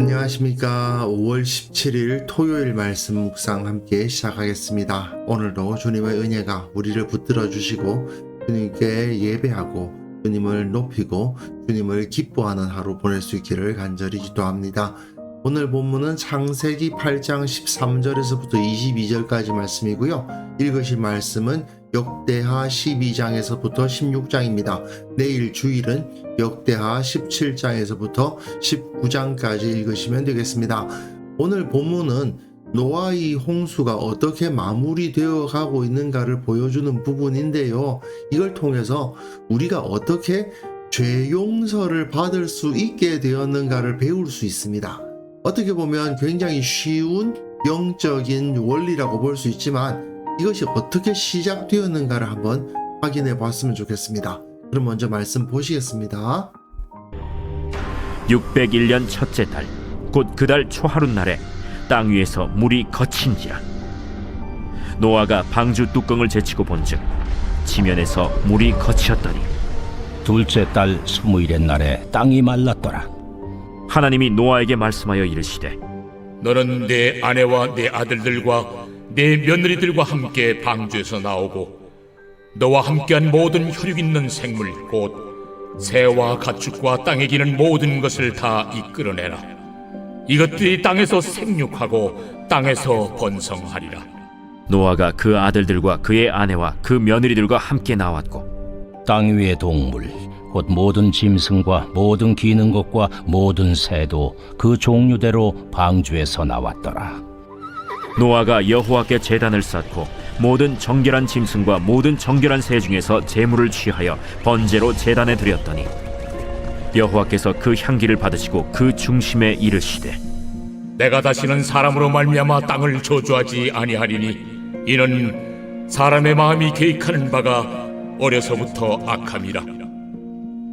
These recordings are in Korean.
안녕하십니까. 5월 17일 토요일 말씀 묵상 함께 시작하겠습니다. 오늘도 주님의 은혜가 우리를 붙들어 주시고 주님께 예배하고 주님을 높이고 주님을 기뻐하는 하루 보낼 수 있기를 간절히 기도합니다. 오늘 본문은 창세기 8장 13절에서부터 22절까지 말씀이고요. 읽으실 말씀은 역대하 12장에서부터 16장입니다. 내일 주일은 역대하 17장에서부터 19장까지 읽으시면 되겠습니다. 오늘 본문은 노아의 홍수가 어떻게 마무리되어 가고 있는가를 보여주는 부분인데요. 이걸 통해서 우리가 어떻게 죄 용서를 받을 수 있게 되었는가를 배울 수 있습니다. 어떻게 보면 굉장히 쉬운 영적인 원리라고 볼 수 있지만 이것이 어떻게 시작되었는가를 한번 확인해 봤으면 좋겠습니다. 그럼 먼저 말씀 보시겠습니다. 601년 첫째 달, 곧 그 달 초하룻날에 땅 위에서 물이 거친지라. 노아가 방주 뚜껑을 제치고 본즉 지면에서 물이 거치었더니 둘째 달 20일의 날에 땅이 말랐더라. 하나님이 노아에게 말씀하여 이르시되 너는 내 아내와 내 아들들과 내 며느리들과 함께 방주에서 나오고 너와 함께한 모든 혈육 있는 생물 곧 새와 가축과 땅에 기는 모든 것을 다 이끌어내라. 이것들이 땅에서 생육하고 땅에서 번성하리라. 노아가 그 아들들과 그의 아내와 그 며느리들과 함께 나왔고 땅 위의 동물 곧 모든 짐승과 모든 기는 것과 모든 새도 그 종류대로 방주에서 나왔더라. 노아가 여호와께 제단을 쌓고 모든 정결한 짐승과 모든 정결한 새 중에서 제물을 취하여 번제로 제단에 드렸더니 여호와께서 그 향기를 받으시고 그 중심에 이르시되 내가 다시는 사람으로 말미암아 땅을 저주하지 아니하리니 이는 사람의 마음이 계획하는 바가 어려서부터 악함이라.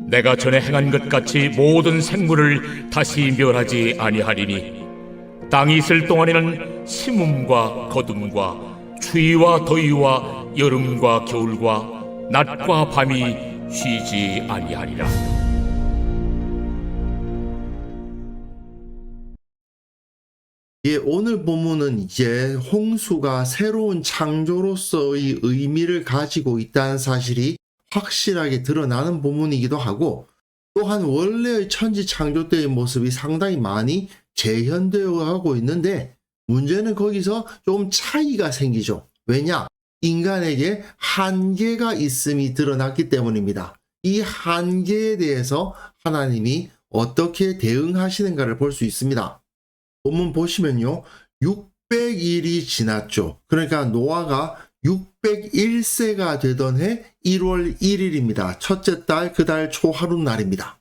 내가 전에 행한 것 같이 모든 생물을 다시 멸하지 아니하리니 땅이 있을 동안에는 심음과 거둠과 추위와 더위와 여름과 겨울과 낮과 밤이 쉬지 아니하리라. 예, 오늘 본문은 이제 홍수가 새로운 창조로서의 의미를 가지고 있다는 사실이 확실하게 드러나는 본문이기도 하고, 또한 원래의 천지 창조 때의 모습이 상당히 많이 재현되어 가고 있는데 문제는 거기서 좀 차이가 생기죠. 왜냐? 인간에게 한계가 있음이 드러났기 때문입니다. 이 한계에 대해서 하나님이 어떻게 대응하시는가를 볼 수 있습니다. 본문 보시면요. 600일이 지났죠. 그러니까 노아가 601세가 되던 해 1월 1일입니다. 첫째 달 그 달 초하룻날입니다.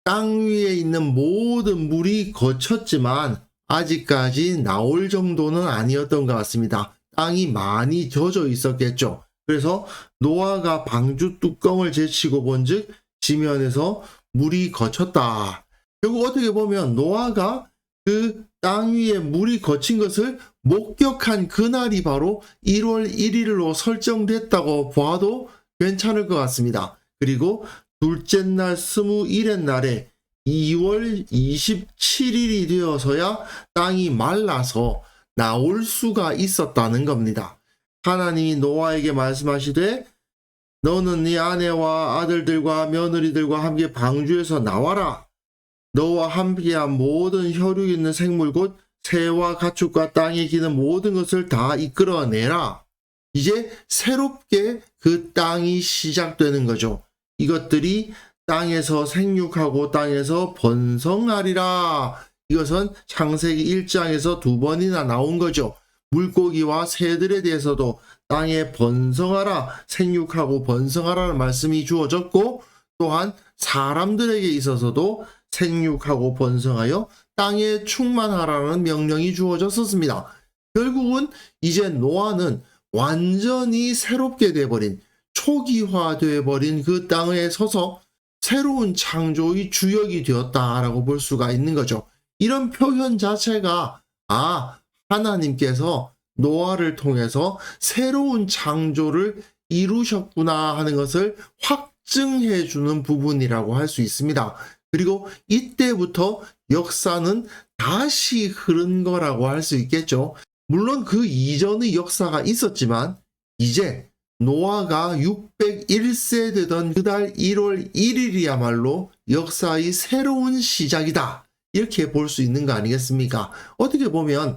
땅 위에 있는 모든 물이 거쳤지만 아직까지 나올 정도는 아니었던 것 같습니다. 땅이 많이 젖어 있었겠죠. 그래서 노아가 방주 뚜껑을 제치고 본즉 지면에서 물이 거쳤다. 결국 어떻게 보면 노아가 그 땅 위에 물이 거친 것을 목격한 그날이 바로 1월 1일로 설정됐다고 봐도 괜찮을 것 같습니다. 그리고 둘째 날 21의 날에 2월 27일이 되어서야 땅이 말라서 나올 수가 있었다는 겁니다. 하나님이 노아에게 말씀하시되 너는 네 아내와 아들들과 며느리들과 함께 방주에서 나와라. 너와 함께한 모든 혈육 있는 생물 곧 새와 가축과 땅에 기는 모든 것을 다 이끌어내라. 이제 새롭게 그 땅이 시작되는 거죠. 이것들이 땅에서 생육하고 땅에서 번성하리라. 이것은 창세기 1장에서 2번이나 나온 거죠. 물고기와 새들에 대해서도 땅에 번성하라, 생육하고 번성하라는 말씀이 주어졌고, 또한 사람들에게 있어서도 생육하고 번성하여 땅에 충만하라는 명령이 주어졌었습니다. 결국은 이제 노아는 완전히 새롭게 돼버린, 초기화되어 버린 그 땅에 서서 새로운 창조의 주역이 되었다라고 볼 수가 있는 거죠. 이런 표현 자체가 하나님께서 노아를 통해서 새로운 창조를 이루셨구나 하는 것을 확증해 주는 부분이라고 할 수 있습니다. 그리고 이때부터 역사는 다시 흐른 거라고 할 수 있겠죠. 물론 그 이전의 역사가 있었지만 이제 노아가 601세 되던 그달 1월 1일이야말로 역사의 새로운 시작이다. 이렇게 볼 수 있는 거 아니겠습니까? 어떻게 보면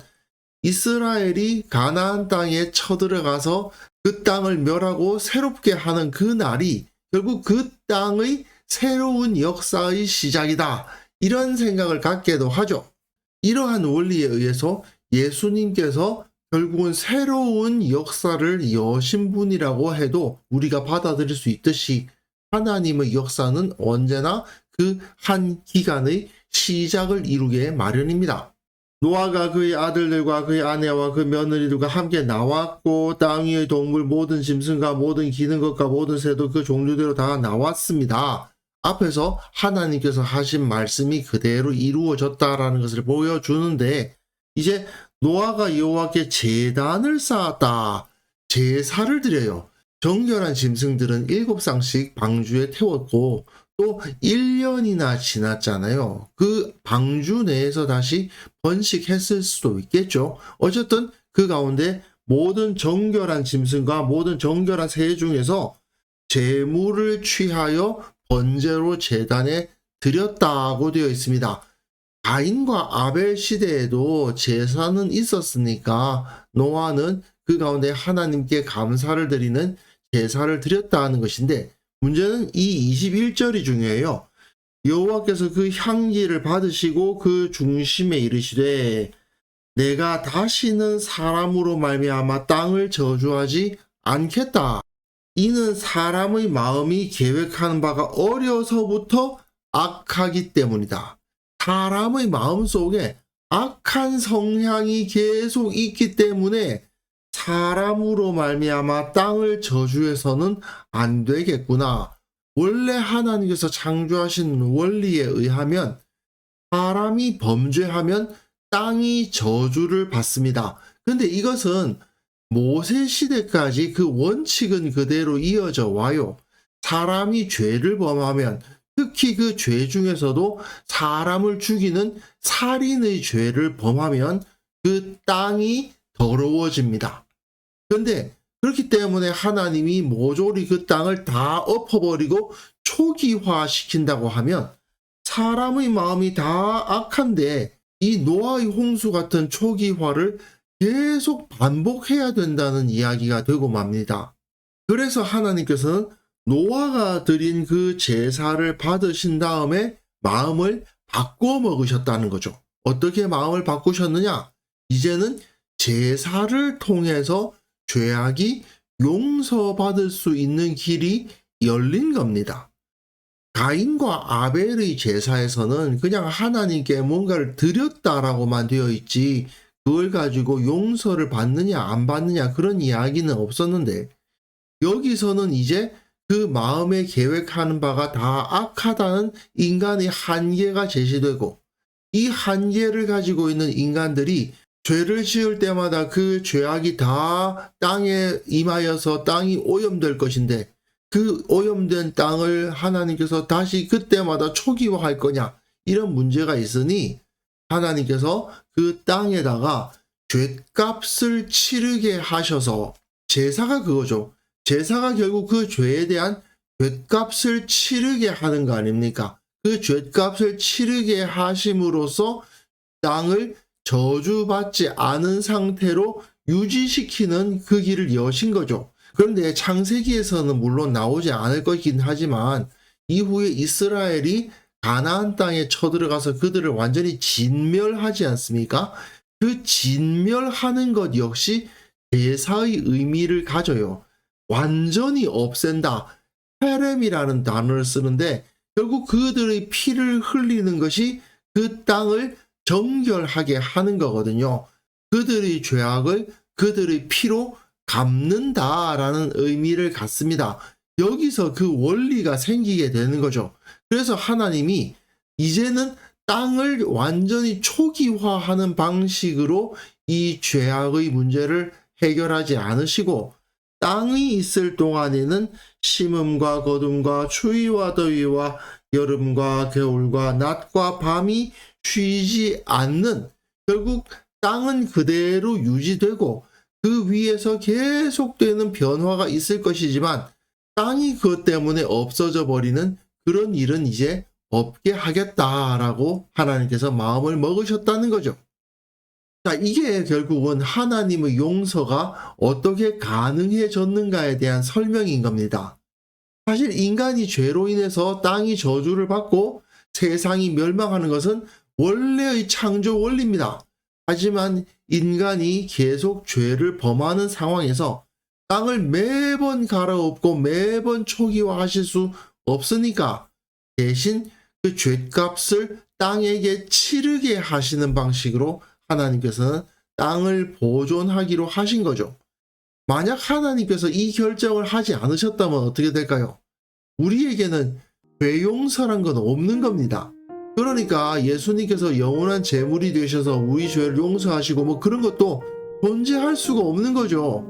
이스라엘이 가나안 땅에 쳐들어가서 그 땅을 멸하고 새롭게 하는 그 날이 결국 그 땅의 새로운 역사의 시작이다. 이런 생각을 갖게도 하죠. 이러한 원리에 의해서 예수님께서 결국은 새로운 역사를 여신 분이라고 해도 우리가 받아들일 수 있듯이 하나님의 역사는 언제나 그 한 기간의 시작을 이루게 마련입니다. 노아가 그의 아들들과 그의 아내와 그 며느리들과 함께 나왔고 땅 위의 동물 모든 짐승과 모든 기는 것과 모든 새도 그 종류대로 다 나왔습니다. 앞에서 하나님께서 하신 말씀이 그대로 이루어졌다라는 것을 보여주는데 이제 노아가 여호와께 제단을 쌓았다. 제사를 드려요. 정결한 짐승들은 7쌍씩 방주에 태웠고 또 1년이나 지났잖아요. 그 방주 내에서 다시 번식했을 수도 있겠죠. 어쨌든 그 가운데 모든 정결한 짐승과 모든 정결한 새 중에서 제물을 취하여 번제로 제단에 드렸다고 되어 있습니다. 가인과 아벨 시대에도 제사는 있었으니까 노아는 그 가운데 하나님께 감사를 드리는 제사를 드렸다는 것인데 문제는 이 21절이 중요해요. 여호와께서 그 향기를 받으시고 그 중심에 이르시되 내가 다시는 사람으로 말미암아 땅을 저주하지 않겠다. 이는 사람의 마음이 계획하는 바가 어려서부터 악하기 때문이다. 사람의 마음 속에 악한 성향이 계속 있기 때문에 사람으로 말미암아 땅을 저주해서는 안 되겠구나. 원래 하나님께서 창조하신 원리에 의하면 사람이 범죄하면 땅이 저주를 받습니다. 근데 이것은 모세 시대까지 그 원칙은 그대로 이어져 와요. 사람이 죄를 범하면 특히 그 죄 중에서도 사람을 죽이는 살인의 죄를 범하면 그 땅이 더러워집니다. 그런데 그렇기 때문에 하나님이 모조리 그 땅을 다 엎어버리고 초기화시킨다고 하면 사람의 마음이 다 악한데 이 노아의 홍수 같은 초기화를 계속 반복해야 된다는 이야기가 되고 맙니다. 그래서 하나님께서는 노아가 드린 그 제사를 받으신 다음에 마음을 바꿔 먹으셨다는 거죠. 어떻게 마음을 바꾸셨느냐? 이제는 제사를 통해서 죄악이 용서받을 수 있는 길이 열린 겁니다. 가인과 아벨의 제사에서는 그냥 하나님께 뭔가를 드렸다라고만 되어 있지 그걸 가지고 용서를 받느냐 안 받느냐 그런 이야기는 없었는데 여기서는 이제 그 마음에 계획하는 바가 다 악하다는 인간의 한계가 제시되고 이 한계를 가지고 있는 인간들이 죄를 지을 때마다 그 죄악이 다 땅에 임하여서 땅이 오염될 것인데 그 오염된 땅을 하나님께서 다시 그때마다 초기화할 거냐 이런 문제가 있으니 하나님께서 그 땅에다가 죄값을 치르게 하셔서 제사가 그거죠. 제사가 결국 그 죄에 대한 죄값을 치르게 하는 거 아닙니까? 그 죄값을 치르게 하심으로써 땅을 저주받지 않은 상태로 유지시키는 그 길을 여신 거죠. 그런데 창세기에서는 물론 나오지 않을 것이긴 하지만 이후에 이스라엘이 가나안 땅에 쳐들어가서 그들을 완전히 진멸하지 않습니까? 그 진멸하는 것 역시 제사의 의미를 가져요. 완전히 없앤다. 헤렘이라는 단어를 쓰는데 결국 그들의 피를 흘리는 것이 그 땅을 정결하게 하는 거거든요. 그들의 죄악을 그들의 피로 갚는다라는 의미를 갖습니다. 여기서 그 원리가 생기게 되는 거죠. 그래서 하나님이 이제는 땅을 완전히 초기화하는 방식으로 이 죄악의 문제를 해결하지 않으시고 땅이 있을 동안에는 심음과 거둠과 추위와 더위와 여름과 겨울과 낮과 밤이 쉬지 않는, 결국 땅은 그대로 유지되고 그 위에서 계속되는 변화가 있을 것이지만 땅이 그것 때문에 없어져 버리는 그런 일은 이제 없게 하겠다라고 하나님께서 마음을 먹으셨다는 거죠. 자, 이게 결국은 하나님의 용서가 어떻게 가능해졌는가에 대한 설명인 겁니다. 사실 인간이 죄로 인해서 땅이 저주를 받고 세상이 멸망하는 것은 원래의 창조 원리입니다. 하지만 인간이 계속 죄를 범하는 상황에서 땅을 매번 갈아엎고 매번 초기화하실 수 없으니까 대신 그 죄값을 땅에게 치르게 하시는 방식으로 하나님께서는 땅을 보존하기로 하신 거죠. 만약 하나님께서 이 결정을 하지 않으셨다면 어떻게 될까요? 우리에게는 죄 용서란 건 없는 겁니다. 그러니까 예수님께서 영원한 제물이 되셔서 우리 죄를 용서하시고 뭐 그런 것도 존재할 수가 없는 거죠.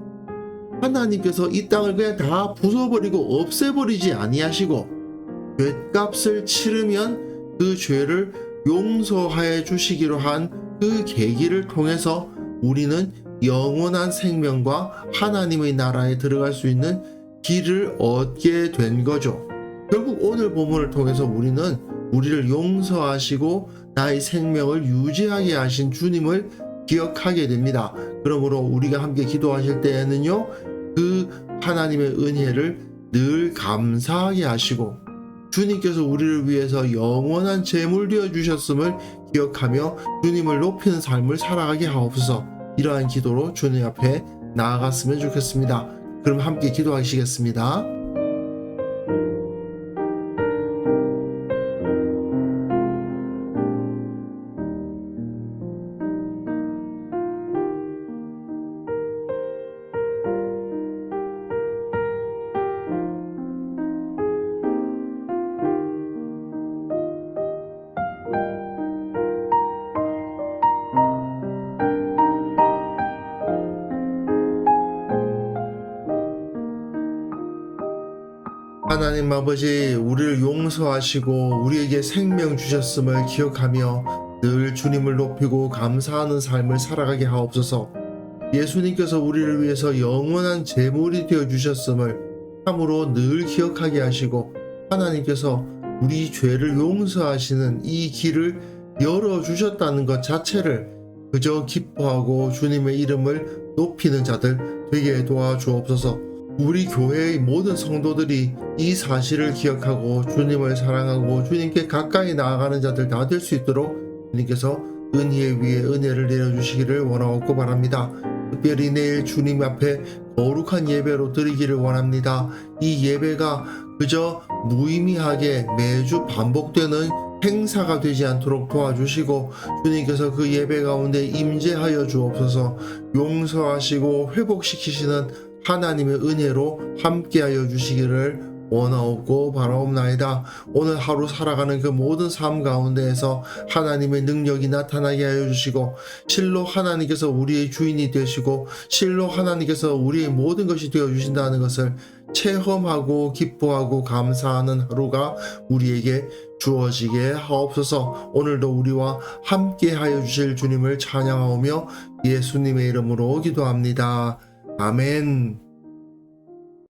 하나님께서 이 땅을 그냥 다 부숴버리고 없애버리지 아니하시고 죄값을 치르면 그 죄를 용서해 주시기로 한 그 계기를 통해서 우리는 영원한 생명과 하나님의 나라에 들어갈 수 있는 길을 얻게 된 거죠. 결국 오늘 본문을 통해서 우리는 우리를 용서하시고 나의 생명을 유지하게 하신 주님을 기억하게 됩니다. 그러므로 우리가 함께 기도하실 때에는요, 그 하나님의 은혜를 늘 감사하게 하시고 주님께서 우리를 위해서 영원한 제물 되어 주셨음을 기억하며 주님을 높이는 삶을 살아가게 하옵소서. 이러한 기도로 주님 앞에 나아갔으면 좋겠습니다. 그럼 함께 기도하시겠습니다. 하나님 아버지, 우리를 용서하시고 우리에게 생명 주셨음을 기억하며 늘 주님을 높이고 감사하는 삶을 살아가게 하옵소서. 예수님께서 우리를 위해서 영원한 제물이 되어 주셨음을 참으로 늘 기억하게 하시고 하나님께서 우리 죄를 용서하시는 이 길을 열어주셨다는 것 자체를 그저 기뻐하고 주님의 이름을 높이는 자들 되게 도와주옵소서. 우리 교회의 모든 성도들이 이 사실을 기억하고 주님을 사랑하고 주님께 가까이 나아가는 자들 다 될 수 있도록 주님께서 은혜 위에 은혜를 내려주시기를 원하옵고 바랍니다. 특별히 내일 주님 앞에 거룩한 예배로 드리기를 원합니다. 이 예배가 그저 무의미하게 매주 반복되는 행사가 되지 않도록 도와주시고 주님께서 그 예배 가운데 임재하여 주옵소서. 용서하시고 회복시키시는 하나님의 은혜로 함께하여 주시기를 원하옵고 바라옵나이다. 오늘 하루 살아가는 그 모든 삶 가운데에서 하나님의 능력이 나타나게 하여 주시고 실로 하나님께서 우리의 주인이 되시고 실로 하나님께서 우리의 모든 것이 되어 주신다는 것을 체험하고 기뻐하고 감사하는 하루가 우리에게 주어지게 하옵소서. 오늘도 우리와 함께 하여 주실 주님을 찬양하오며 예수님의 이름으로 기도합니다. 아멘.